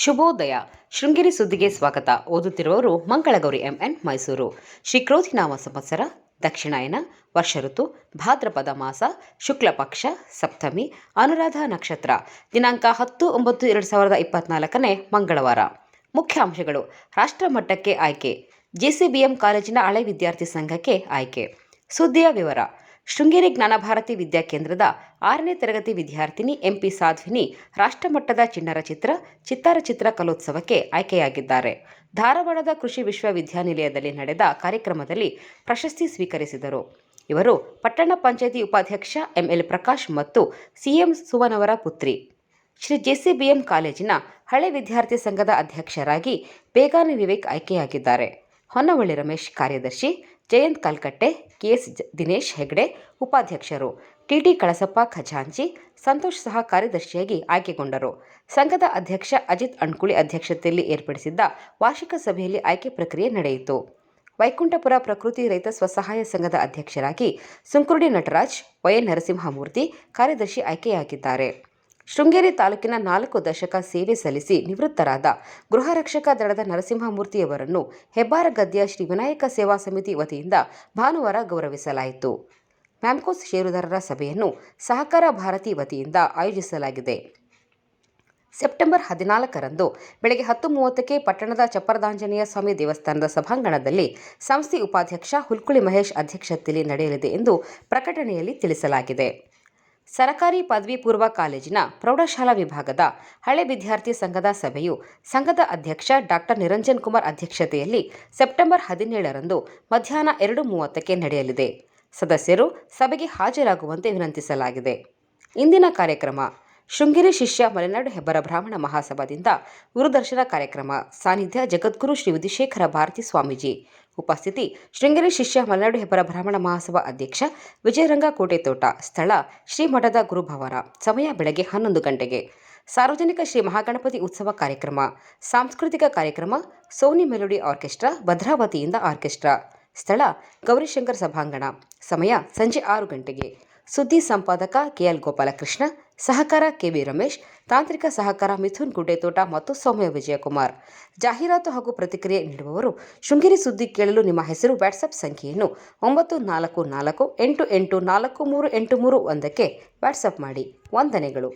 ಶುಭೋದಯ. ಶೃಂಗೇರಿ ಸುದ್ದಿಗೆ ಸ್ವಾಗತ. ಓದುತ್ತಿರುವವರು ಮಂಗಳಗೌರಿ ಎಂಎನ್, ಮೈಸೂರು. ಶ್ರೀ ಕ್ರೋಧಿನಾಮ ಸಂವತ್ಸರ, ದಕ್ಷಿಣಾಯನ, ವರ್ಷ ಋತು, ಭಾದ್ರಪದ ಮಾಸ, ಶುಕ್ಲ ಪಕ್ಷ, ಸಪ್ತಮಿ, ಅನುರಾಧ ನಕ್ಷತ್ರ. ದಿನಾಂಕ 10/9/2024 ಮಂಗಳವಾರ. ಮುಖ್ಯಾಂಶಗಳು. ರಾಷ್ಟ್ರ ಮಟ್ಟಕ್ಕೆ ಆಯ್ಕೆ. ಜೆಸಿಬಿಎಂ ಕಾಲೇಜಿನ ಹಳೆ ವಿದ್ಯಾರ್ಥಿ ಸಂಘಕ್ಕೆ ಆಯ್ಕೆ. ಸುದ್ದಿಯ ವಿವರ. ಶೃಂಗೇರಿ ಜ್ಞಾನಭಾರತಿ ವಿದ್ಯಾಕೇಂದ್ರದ 6ನೇ ತರಗತಿ ವಿದ್ಯಾರ್ಥಿನಿ ಎಂಪಿ ಸಾಧ್ವಿನಿ ರಾಷ್ಟ್ರಮಟ್ಟದ ಚಿಣ್ಣರ ಚಿತ್ತಾರ ಚಿತ್ರ ಕಲೋತ್ಸವಕ್ಕೆ ಆಯ್ಕೆಯಾಗಿದ್ದಾರೆ. ಧಾರವಾಡದ ಕೃಷಿ ವಿಶ್ವವಿದ್ಯಾನಿಲಯದಲ್ಲಿ ನಡೆದ ಕಾರ್ಯಕ್ರಮದಲ್ಲಿ ಪ್ರಶಸ್ತಿ ಸ್ವೀಕರಿಸಿದರು. ಇವರು ಪಟ್ಟಣ ಪಂಚಾಯಿತಿ ಉಪಾಧ್ಯಕ್ಷ ಎಂಎಲ್ ಪ್ರಕಾಶ್ ಮತ್ತು ಸಿಎಂ ಸುವನವರ ಪುತ್ರಿ. ಶ್ರೀ ಜೆಸಿಬಿಎಂ ಕಾಲೇಜಿನ ಹಳೆ ವಿದ್ಯಾರ್ಥಿ ಸಂಘದ ಅಧ್ಯಕ್ಷರಾಗಿ ಬೇಗಾನೆ ವಿವೇಕ್ ಆಯ್ಕೆಯಾಗಿದ್ದಾರೆ. ಹೊನ್ನವಳ್ಳಿ ರಮೇಶ್ ಕಾರ್ಯದರ್ಶಿ, ಜಯಂತ್ ಕಲ್ಕಟ್ಟೆ, ಕೆಎಸ್ ದಿನೇಶ್ ಹೆಗಡೆ ಉಪಾಧ್ಯಕ್ಷರು, ಟಿಟಿ ಕಳಸಪ್ಪ ಖಜಾಂಚಿ, ಸಂತೋಷ್ ಸಹ ಕಾರ್ಯದರ್ಶಿಯಾಗಿ ಆಯ್ಕೆಗೊಂಡರು. ಸಂಘದ ಅಧ್ಯಕ್ಷ ಅಜಿತ್ ಅಣ್ಕುಳಿ ಅಧ್ಯಕ್ಷತೆಯಲ್ಲಿ ಏರ್ಪಡಿಸಿದ್ದ ವಾರ್ಷಿಕ ಸಭೆಯಲ್ಲಿ ಆಯ್ಕೆ ಪ್ರಕ್ರಿಯೆ ನಡೆಯಿತು. ವೈಕುಂಠಪುರ ಪ್ರಕೃತಿ ರೈತ ಸ್ವಸಹಾಯ ಸಂಘದ ಅಧ್ಯಕ್ಷರಾಗಿ ಸುಂಕುರ್ಡಿ ನಟರಾಜ್, ವೈಎನ್ ನರಸಿಂಹಮೂರ್ತಿ ಕಾರ್ಯದರ್ಶಿ ಆಯ್ಕೆಯಾಗಿದ್ದಾರೆ. ಶೃಂಗೇರಿ ತಾಲೂಕಿನ 4 ದಶಕ ಸೇವೆ ಸಲ್ಲಿಸಿ ನಿವೃತ್ತರಾದ ಗೃಹರಕ್ಷಕ ದಳದ ನರಸಿಂಹಮೂರ್ತಿಯವರನ್ನು ಹೆಬ್ಬಾರಗದ್ದೆಯ ಶ್ರೀ ವಿನಾಯಕ ಸೇವಾ ಸಮಿತಿ ವತಿಯಿಂದ ಭಾನುವಾರ ಗೌರವಿಸಲಾಯಿತು. ಮ್ಯಾಮ್ಕೋಸ್ ಷೇರುದಾರರ ಸಭೆಯನ್ನು ಸಹಕಾರ ಭಾರತಿ ವತಿಯಿಂದ ಆಯೋಜಿಸಲಾಗಿದೆ. ಸೆಪ್ಟೆಂಬರ್ 14ರಂದು ಬೆಳಗ್ಗೆ 10:30ಕ್ಕೆ ಪಟ್ಟಣದ ಚಪ್ಪರದಾಂಜನೇಯ ಸ್ವಾಮಿ ದೇವಸ್ಥಾನದ ಸಭಾಂಗಣದಲ್ಲಿ ಸಂಸ್ಥೆ ಉಪಾಧ್ಯಕ್ಷ ಹುಲ್ಕುಳಿ ಮಹೇಶ್ ಅಧ್ಯಕ್ಷತೆಯಲ್ಲಿ ನಡೆಯಲಿದೆ ಎಂದು ಪ್ರಕಟಣೆಯಲ್ಲಿ ತಿಳಿಸಲಾಗಿದೆ. ಸರಕಾರಿ ಪದವಿ ಪೂರ್ವ ಕಾಲೇಜಿನ ಪ್ರೌಢಶಾಲಾ ವಿಭಾಗದ ಹಳೆ ವಿದ್ಯಾರ್ಥಿ ಸಂಘದ ಸಭೆಯು ಸಂಘದ ಅಧ್ಯಕ್ಷ ಡಾಕ್ಟರ್ ನಿರಂಜನ್ ಕುಮಾರ್ ಅಧ್ಯಕ್ಷತೆಯಲ್ಲಿ ಸೆಪ್ಟೆಂಬರ್ 17ರಂದು ಮಧ್ಯಾಹ್ನ 2:30ಕ್ಕೆ ನಡೆಯಲಿದೆ. ಸದಸ್ಯರು ಸಭೆಗೆ ಹಾಜರಾಗುವಂತೆ ವಿನಂತಿಸಲಾಗಿದೆ. ಇಂದಿನ ಕಾರ್ಯಕ್ರಮ. ಶೃಂಗೇರಿ ಶಿಷ್ಯ ಮಲೆನಾಡು ಹೆಬ್ಬರ ಬ್ರಾಹ್ಮಣ ಮಹಾಸಭಾದಿಂದ ಗುರುದರ್ಶನ ಕಾರ್ಯಕ್ರಮ. ಸಾನ್ನಿಧ್ಯ ಜಗದ್ಗುರು ಶ್ರೀ ವಿಧುಶೇಖರ ಭಾರತಿ ಸ್ವಾಮೀಜಿ. ಉಪಸ್ಥಿತಿ ಶೃಂಗೇರಿ ಶಿಷ್ಯ ಮಲೆನಾಡು ಹೆಬ್ಬರ ಬ್ರಾಹ್ಮಣ ಮಹಾಸಭಾ ಅಧ್ಯಕ್ಷ ವಿಜಯರಂಗ ಕೋಟೆತೋಟ. ಸ್ಥಳ ಶ್ರೀಮಠದ ಗುರುಭವನ. ಸಮಯ ಬೆಳಗ್ಗೆ 11 ಗಂಟೆಗೆ. ಸಾರ್ವಜನಿಕ ಶ್ರೀ ಮಹಾಗಣಪತಿ ಉತ್ಸವ ಕಾರ್ಯಕ್ರಮ. ಸಾಂಸ್ಕೃತಿಕ ಕಾರ್ಯಕ್ರಮ ಸೋನಿ ಮೆಲೋಡಿ ಆರ್ಕೆಸ್ಟ್ರಾ ಭದ್ರಾವತಿಯಿಂದ ಆರ್ಕೆಸ್ಟ್ರಾ. ಸ್ಥಳ ಗೌರಿಶಂಕರ್ ಸಭಾಂಗಣ. ಸಮಯ ಸಂಜೆ 6 ಗಂಟೆಗೆ. ಸುದ್ದಿ ಸಂಪಾದಕ ಕೆಎಲ್ ಗೋಪಾಲಕೃಷ್ಣ. ಸಹಕಾರ ಕೆವಿ ರಮೇಶ್. ತಾಂತ್ರಿಕ ಸಹಕಾರ ಮಿಥುನ್ ಗುಡ್ಡೆತೋಟ ಮತ್ತು ಸೌಮ್ಯ ವಿಜಯಕುಮಾರ್. ಜಾಹೀರಾತು ಹಾಗೂ ಪ್ರತಿಕ್ರಿಯೆ ನೀಡುವವರು. ಶೃಂಗೇರಿ ಸುದ್ದಿ ಕೇಳಲು ನಿಮ್ಮ ಹೆಸರು ವಾಟ್ಸಪ್ ಸಂಖ್ಯೆಯನ್ನು 94488438381ಕ್ಕೆ ವಾಟ್ಸಪ್ ಮಾಡಿ. ವಂದನೆಗಳು.